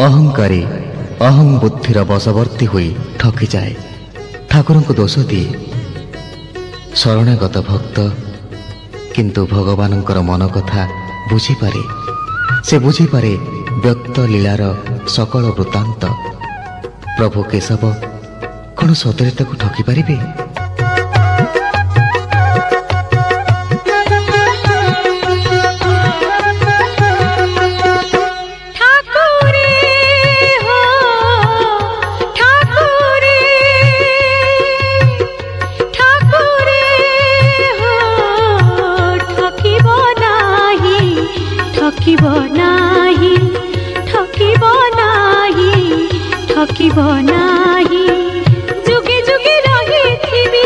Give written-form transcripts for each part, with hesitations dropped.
ଅହଙ୍କାରୀ ଅହଂ ବୁଦ୍ଧିର ବଶବର୍ତ୍ତୀ ହୋଇ ଠକିଯାଏ, ଠାକୁରଙ୍କୁ ଦୋଷ ଦିଏ। ଶରଣାଗତ ଭକ୍ତ କିନ୍ତୁ ଭଗବାନଙ୍କର ମନ କଥା ବୁଝିପାରେ। ସେ ବୁଝିପାରେ ବ୍ୟକ୍ତ ଲୀଳାର ସକଳ ବୃତ୍ତାନ୍ତ। ପ୍ରଭୁ କେଶବ କ'ଣ ସତରେ ତାକୁ ଠକି ପାରିବେ? ঠকিব নাহি যুগে যুগে রহিথিবি,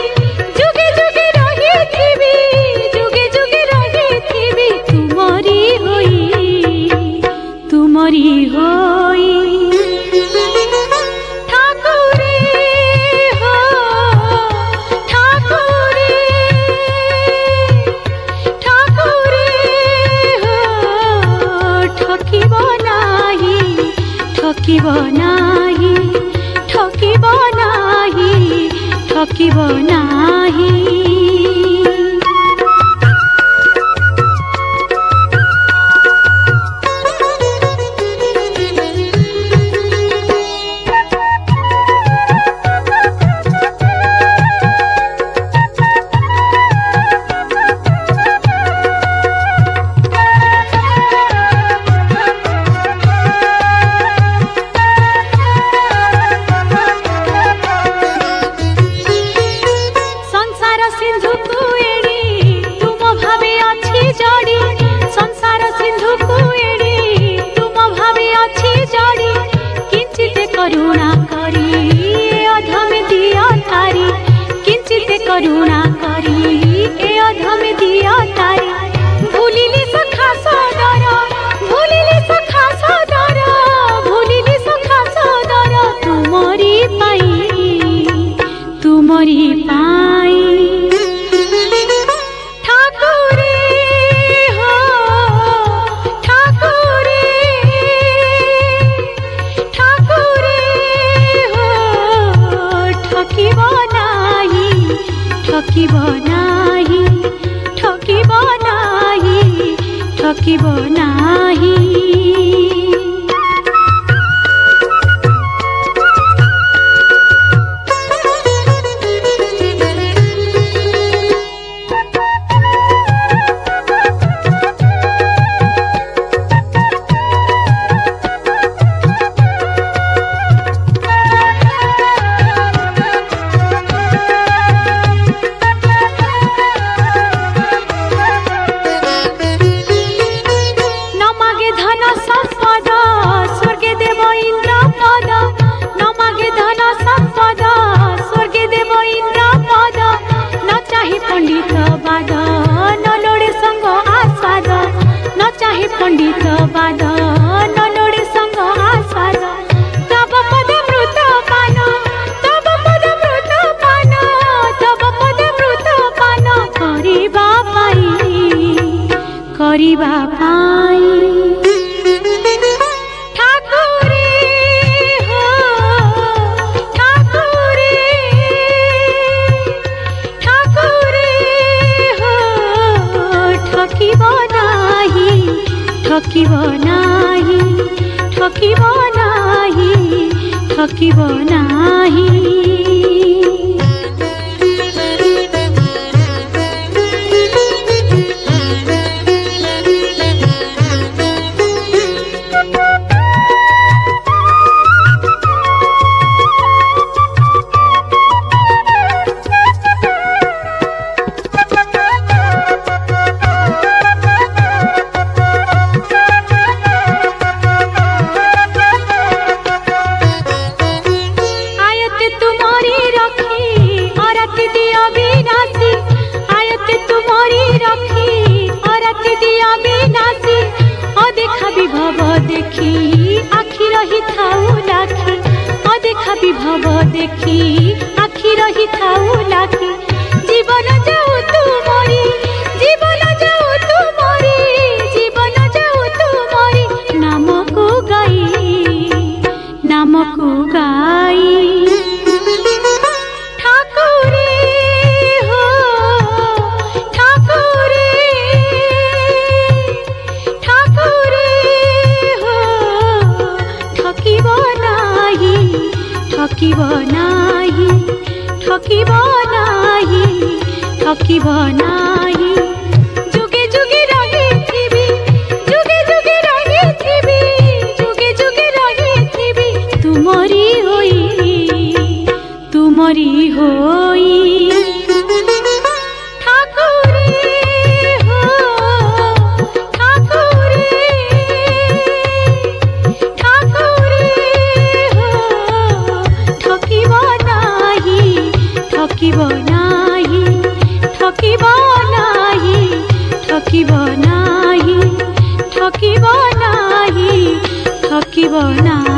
যুগে যুগে রহিথিবি, যুগে যুগে রহিথিবি তুমরি হই, তুমরি হই। ঠাকুরে হো, ঠাকুরে, ঠাকুরে হো, ঠকিব নাহি, ঠকিব নাহি, ঠকিব নাহি, ঠকিব নাহি। करुणा करी ए अधम दिया तारी, भूलिली सखा सदर, भूलिली सखा सदर, भूलिली सखा सदर तुमरी पाई, तुमरी पाई। ठाकुरे हो, ठाकुरे, ठाकुरे हो, ठकिब नाही, ठकिब नाही, ठकिब नाही, ठकिब नाही। पंडित बाद न लोड़े संग आस्वाद, तब पद मृत पान, तब पद मृत पान, तब पद मृत पान करिबा पाई, करिबा पाई। ठाकुरे हो, ठाकुरे, ठाकुरे हो, ठकिब नाही, ठकिब नाही, ठकिब नाही, ठकिब नाही। विभव देखी आखि रही थाऊ लाखी, जीवन जाऊ तू मरी, जीवन जाऊ तू मरी, जीवन जाऊ तू मरी नाम को गाई। ঠকিব নাহি ঠকিব নাহি ঠকিব নাহি যুগে যুগে রহিথিবি যুগে যুগে রহিথিবি যুগে যুগে রহিথিবি তুমরি হই ঠকিব নাহি ঠকিব নাহি ঠকিব নাহি ঠকিব নাহি ঠকিব নাহি।